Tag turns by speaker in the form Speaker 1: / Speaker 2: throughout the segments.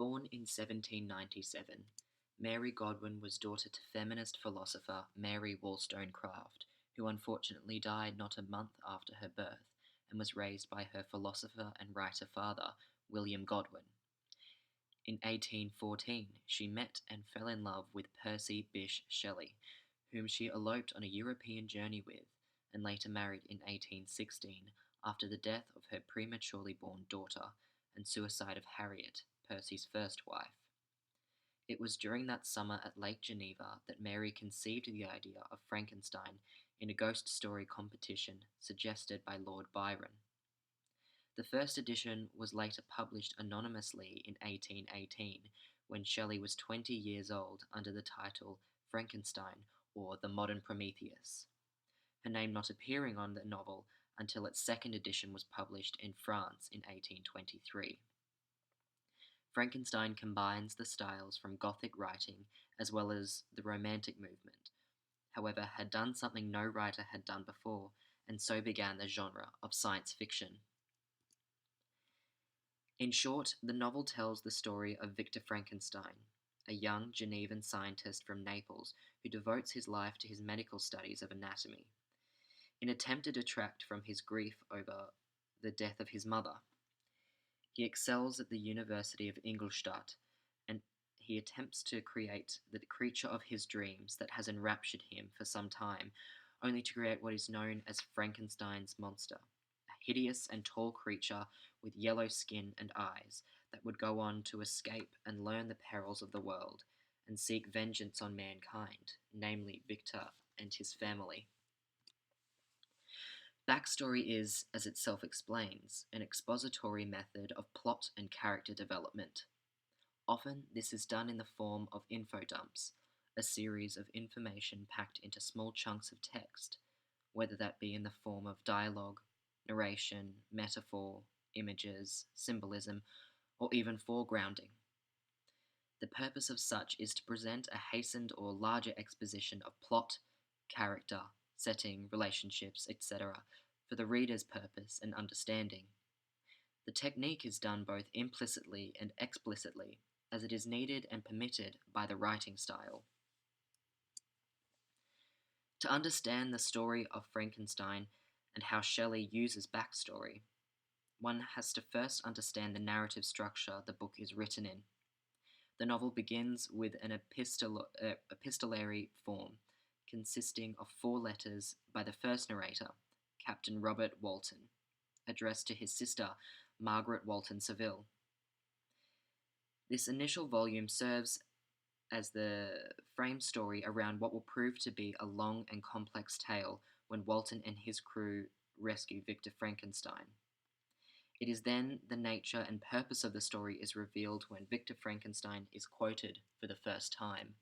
Speaker 1: Born in 1797, Mary Godwin was daughter to feminist philosopher Mary Wollstonecraft, who unfortunately died not a month after her birth, and was raised by her philosopher and writer father, William Godwin. In 1814, she met and fell in love with Percy Bysshe Shelley, whom she eloped on a European journey with, and later married in 1816 after the death of her prematurely born daughter and suicide of Harriet, Percy's first wife. It was during that summer at Lake Geneva that Mary conceived the idea of Frankenstein in a ghost story competition suggested by Lord Byron. The first edition was later published anonymously in 1818, when Shelley was 20 years old, under the title Frankenstein, or The Modern Prometheus, her name not appearing on the novel until its second edition was published in France in 1823. Frankenstein combines the styles from Gothic writing as well as the Romantic movement, however, had done something no writer had done before, and so began the genre of science fiction. In short, the novel tells the story of Victor Frankenstein, a young Genevan scientist from Naples who devotes his life to his medical studies of anatomy. In an attempt to detract from his grief over the death of his mother, he excels at the University of Ingolstadt, and he attempts to create the creature of his dreams that has enraptured him for some time, only to create what is known as Frankenstein's monster, a hideous and tall creature with yellow skin and eyes that would go on to escape and learn the perils of the world and seek vengeance on mankind, namely Victor and his family. Backstory is, as it self-explains, an expository method of plot and character development. Often, this is done in the form of infodumps, a series of information packed into small chunks of text, whether that be in the form of dialogue, narration, metaphor, images, symbolism, or even foregrounding. The purpose of such is to present a hastened or larger exposition of plot, character, setting, relationships, etc., for the reader's purpose and understanding. The technique is done both implicitly and explicitly, as it is needed and permitted by the writing style. To understand the story of Frankenstein and how Shelley uses backstory, one has to first understand the narrative structure the book is written in. The novel begins with an epistolary form, consisting of 4 letters by the first narrator, Captain Robert Walton, addressed to his sister, Margaret Walton Saville. This initial volume serves as the frame story around what will prove to be a long and complex tale when Walton and his crew rescue Victor Frankenstein. It is then the nature and purpose of the story is revealed when Victor Frankenstein is quoted for the first time.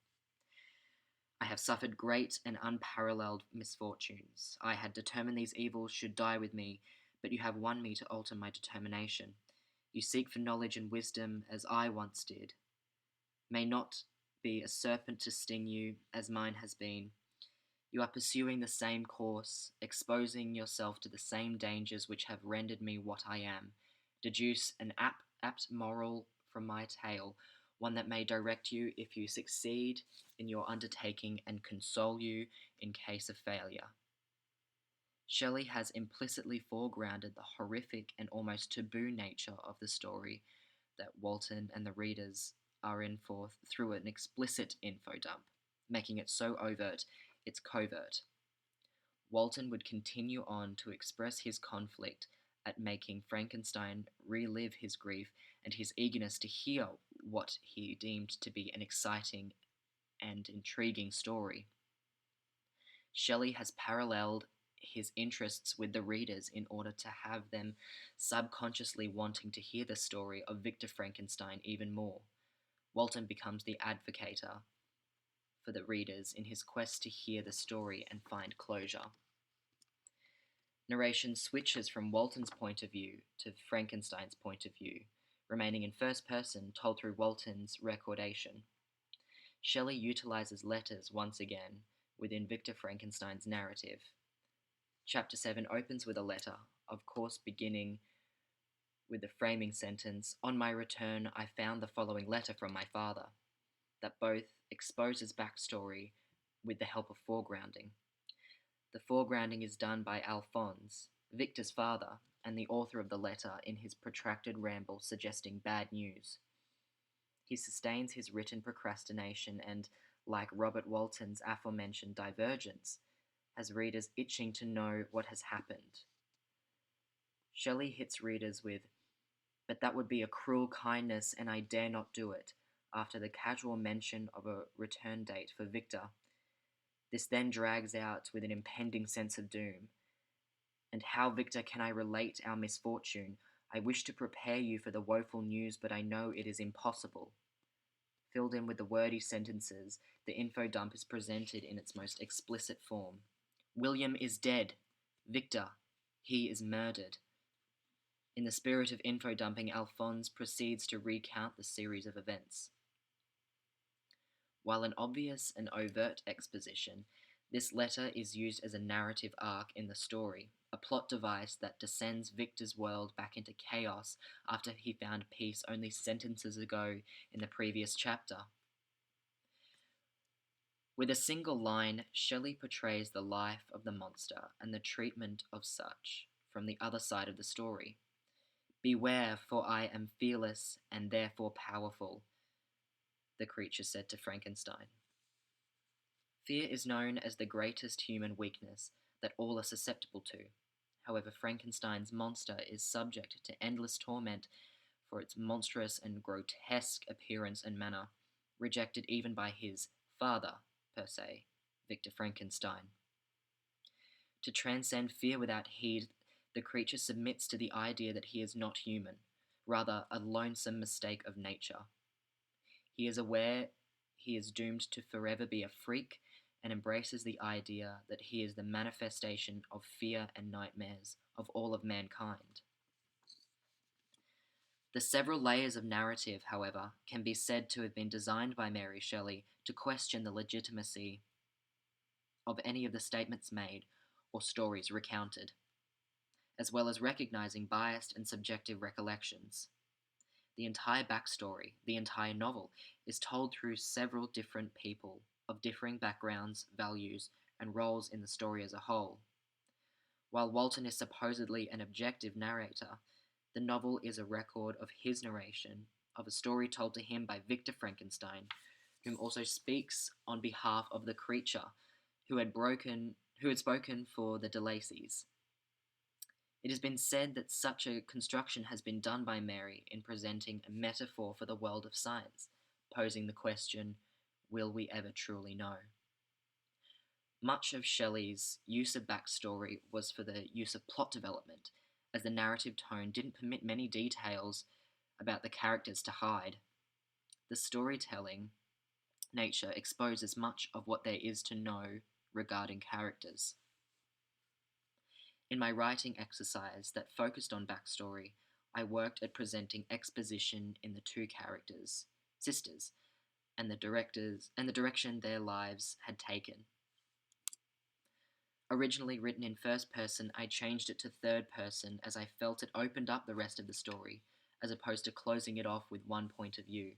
Speaker 1: I have suffered great and unparalleled misfortunes. I had determined these evils should die with me, but you have won me to alter my determination. You seek for knowledge and wisdom as I once did. May not be a serpent to sting you, as mine has been. You are pursuing the same course, exposing yourself to the same dangers which have rendered me what I am. Deduce an apt moral from my tale, one that may direct you if you succeed in your undertaking and console you in case of failure. Shelley has implicitly foregrounded the horrific and almost taboo nature of the story that Walton and the readers are in for through an explicit infodump, making it so overt it's covert. Walton would continue on to express his conflict at making Frankenstein relive his grief and his eagerness to hear what he deemed to be an exciting and intriguing story. Shelley has paralleled his interests with the readers in order to have them subconsciously wanting to hear the story of Victor Frankenstein even more. Walton becomes the advocator for the readers in his quest to hear the story and find closure. Narration switches from Walton's point of view to Frankenstein's point of view, remaining in first person, told through Walton's recordation. Shelley utilizes letters once again within Victor Frankenstein's narrative. Chapter 7 opens with a letter, of course beginning with the framing sentence, "On my return, I found the following letter from my father," that both exposes backstory with the help of foregrounding. The foregrounding is done by Alphonse, Victor's father, and the author of the letter in his protracted ramble suggesting bad news. He sustains his written procrastination and, like Robert Walton's aforementioned divergence, has readers itching to know what has happened. Shelley hits readers with, "But that would be a cruel kindness, and I dare not do it," after the casual mention of a return date for Victor. This then drags out with an impending sense of doom. "And how, Victor, can I relate our misfortune? I wish to prepare you for the woeful news, but I know it is impossible." Filled in with the wordy sentences, the info dump is presented in its most explicit form. "William is dead. Victor, he is murdered." In the spirit of info dumping, Alphonse proceeds to recount the series of events. While an obvious and overt exposition, this letter is used as a narrative arc in the story, a plot device that descends Victor's world back into chaos after he found peace only sentences ago in the previous chapter. With a single line, Shelley portrays the life of the monster and the treatment of such from the other side of the story. "Beware, for I am fearless and therefore powerful," the creature said to Frankenstein. Fear is known as the greatest human weakness that all are susceptible to. However, Frankenstein's monster is subject to endless torment for its monstrous and grotesque appearance and manner, rejected even by his father, per se, Victor Frankenstein. To transcend fear without heed, the creature submits to the idea that he is not human, rather a lonesome mistake of nature. He is aware he is doomed to forever be a freak and embraces the idea that he is the manifestation of fear and nightmares of all of mankind. The several layers of narrative, however, can be said to have been designed by Mary Shelley to question the legitimacy of any of the statements made or stories recounted, as well as recognizing biased and subjective recollections. The entire backstory, the entire novel, is told through several different people of differing backgrounds, values, and roles in the story as a whole. While Walton is supposedly an objective narrator, the novel is a record of his narration of a story told to him by Victor Frankenstein, whom also speaks on behalf of the creature who had spoken for the DeLacys. It has been said that such a construction has been done by Mary in presenting a metaphor for the world of science, posing the question, will we ever truly know? Much of Shelley's use of backstory was for the use of plot development, as the narrative tone didn't permit many details about the characters to hide. The storytelling nature exposes much of what there is to know regarding characters. In my writing exercise that focused on backstory, I worked at presenting exposition in the two characters, sisters, and the direction their lives had taken. Originally written in first person, I changed it to third person as I felt it opened up the rest of the story, as opposed to closing it off with one point of view.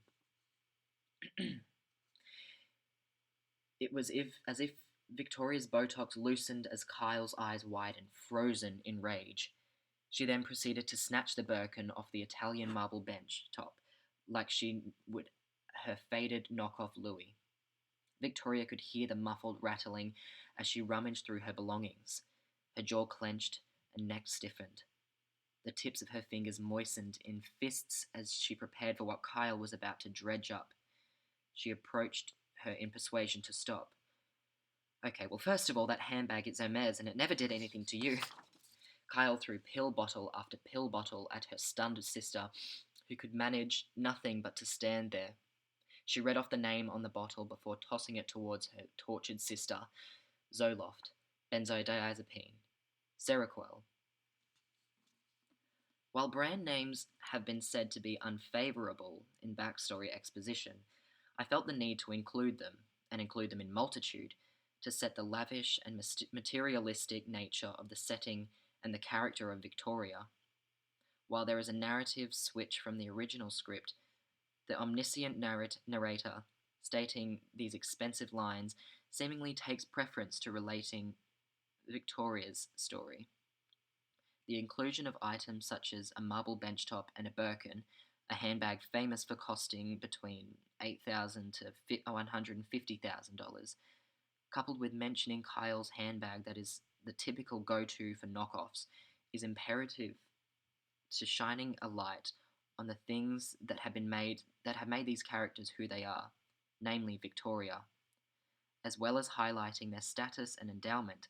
Speaker 1: It was as if Victoria's Botox loosened as Kyle's eyes widened, frozen in rage. She then proceeded to snatch the Birkin off the Italian marble bench top, like she would her faded knockoff Louis. Victoria could hear the muffled rattling as she rummaged through her belongings. Her jaw clenched and neck stiffened. The tips of her fingers moistened in fists as she prepared for what Kyle was about to dredge up. She approached her in persuasion to stop. "Okay, well, first of all, that handbag is Hermes and it never did anything to you." Kyle threw pill bottle after pill bottle at her stunned sister, who could manage nothing but to stand there. She read off the name on the bottle before tossing it towards her tortured sister. Zoloft, benzodiazepine, Seroquel. While brand names have been said to be unfavorable in backstory exposition, I felt the need to include them, and include them in multitude, to set the lavish and materialistic nature of the setting and the character of Victoria. While there is a narrative switch from the original script, the omniscient narrator, stating these expensive lines, seemingly takes preference to relating Victoria's story. The inclusion of items such as a marble benchtop and a Birkin, a handbag famous for costing between $8,000 to $150,000, coupled with mentioning Kyle's handbag that is the typical go-to for knockoffs, is imperative to shining a light on the things that have made these characters who they are, namely Victoria, as well as highlighting their status and endowment.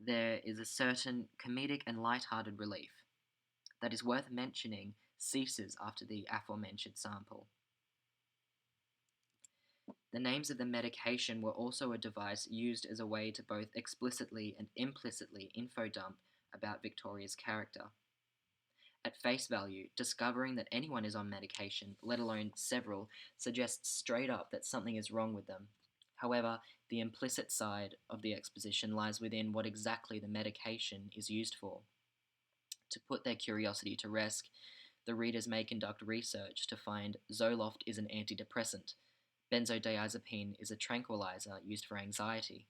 Speaker 1: There is a certain comedic and light-hearted relief that is worth mentioning ceases after the aforementioned sample. The names of the medication were also a device used as a way to both explicitly and implicitly infodump about Victoria's character. At face value, discovering that anyone is on medication, let alone several, suggests straight up that something is wrong with them. However, the implicit side of the exposition lies within what exactly the medication is used for. To put their curiosity to rest, the readers may conduct research to find Zoloft is an antidepressant, benzodiazepine is a tranquilizer used for anxiety,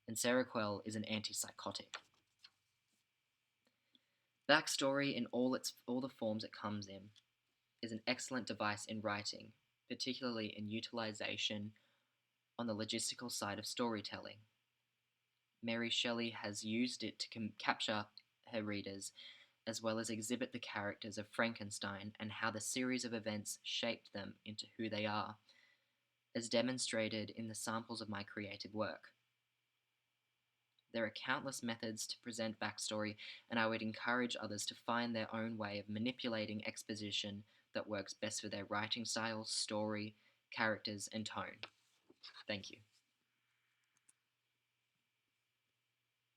Speaker 1: and Seroquel is an antipsychotic. Backstory in all the forms it comes in is an excellent device in writing, particularly in utilization on the logistical side of storytelling. Mary Shelley has used it to capture her readers as well as exhibit the characters of Frankenstein and how the series of events shaped them into who they are, as demonstrated in the samples of my creative work. There are countless methods to present backstory, and I would encourage others to find their own way of manipulating exposition that works best for their writing style, story, characters, and tone. Thank you.